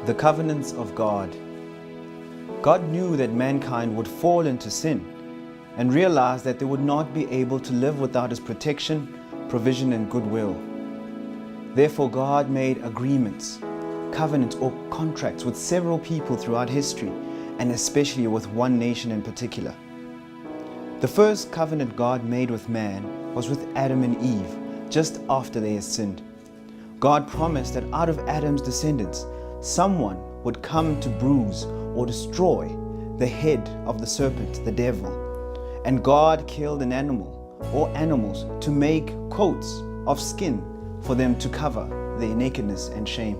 The covenants of God. God knew that mankind would fall into sin and realized that they would not be able to live without His protection, provision, and goodwill. Therefore, God made agreements, covenants, or contracts with several people throughout history, and especially with one nation in particular. The first covenant God made with man was with Adam and Eve, just after they had sinned. God promised that out of Adam's descendants, someone would come to bruise or destroy the head of the serpent, the devil. And God killed an animal or animals to make coats of skin for them to cover their nakedness and shame.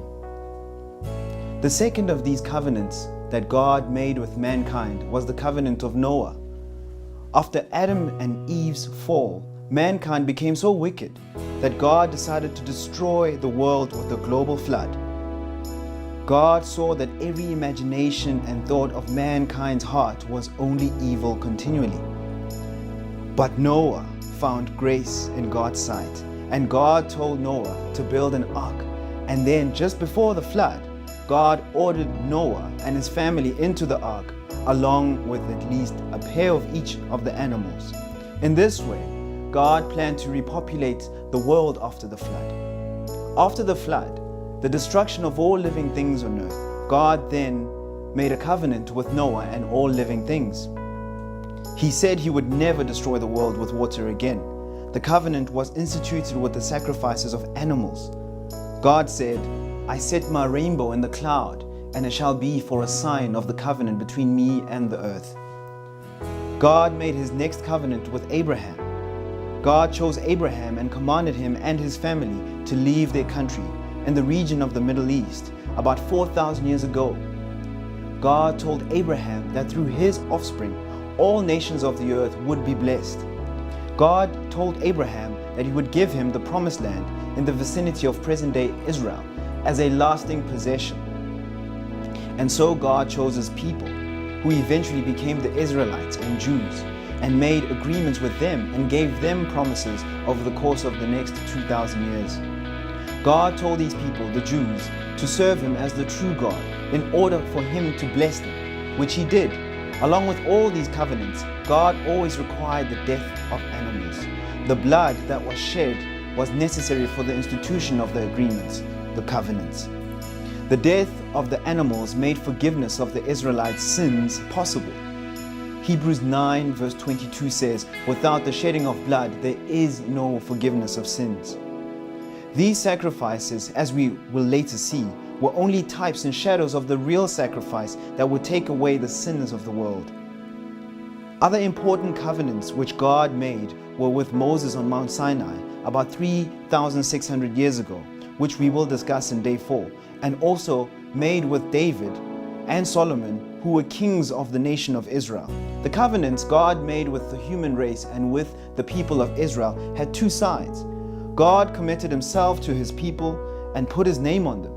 The second of these covenants that God made with mankind was the covenant of Noah. After Adam and Eve's fall, mankind became so wicked that God decided to destroy the world with a global flood. God saw that every imagination and thought of mankind's heart was only evil continually. But Noah found grace in God's sight, and God told Noah to build an ark. And then, just before the flood, God ordered Noah and his family into the ark, along with at least a pair of each of the animals. In this way, God planned to repopulate the world after the flood. After the flood, the destruction of all living things on earth, God then made a covenant with Noah and all living things. He said He would never destroy the world with water again. The covenant was instituted with the sacrifices of animals. God said, "I set my rainbow in the cloud, and it shall be for a sign of the covenant between me and the earth." God made His next covenant with Abraham. God chose Abraham and commanded him and his family to leave their country in the region of the Middle East about 4,000 years ago. God told Abraham that through his offspring, all nations of the earth would be blessed. God told Abraham that He would give him the promised land in the vicinity of present-day Israel as a lasting possession. And so God chose His people, who eventually became the Israelites and Jews, and made agreements with them and gave them promises over the course of the next 2,000 years. God told these people, the Jews, to serve Him as the true God in order for Him to bless them, which He did. Along with all these covenants, God always required the death of animals. The blood that was shed was necessary for the institution of the agreements, the covenants. The death of the animals made forgiveness of the Israelites' sins possible. Hebrews 9 verse 22 says, "Without the shedding of blood, there is no forgiveness of sins." These sacrifices, as we will later see, were only types and shadows of the real sacrifice that would take away the sins of the world. Other important covenants which God made were with Moses on Mount Sinai about 3,600 years ago, which we will discuss in day 4, and also made with David and Solomon, who were kings of the nation of Israel. The covenants God made with the human race and with the people of Israel had two sides. God committed Himself to His people and put His name on them,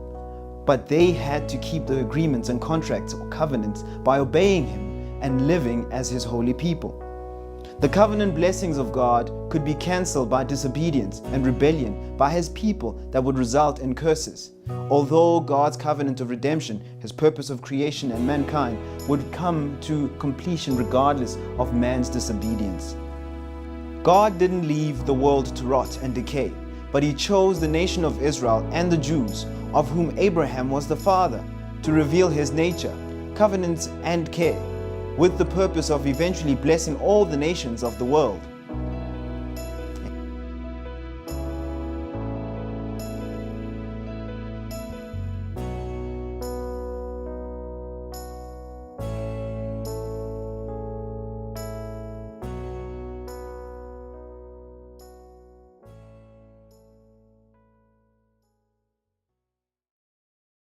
but they had to keep the agreements and contracts or covenants by obeying Him and living as His holy people. The covenant blessings of God could be cancelled by disobedience and rebellion by His people that would result in curses. Although God's covenant of redemption, His purpose of creation and mankind, would come to completion regardless of man's disobedience. God didn't leave the world to rot and decay, but He chose the nation of Israel and the Jews, of whom Abraham was the father, to reveal His nature, covenants, and care, with the purpose of eventually blessing all the nations of the world.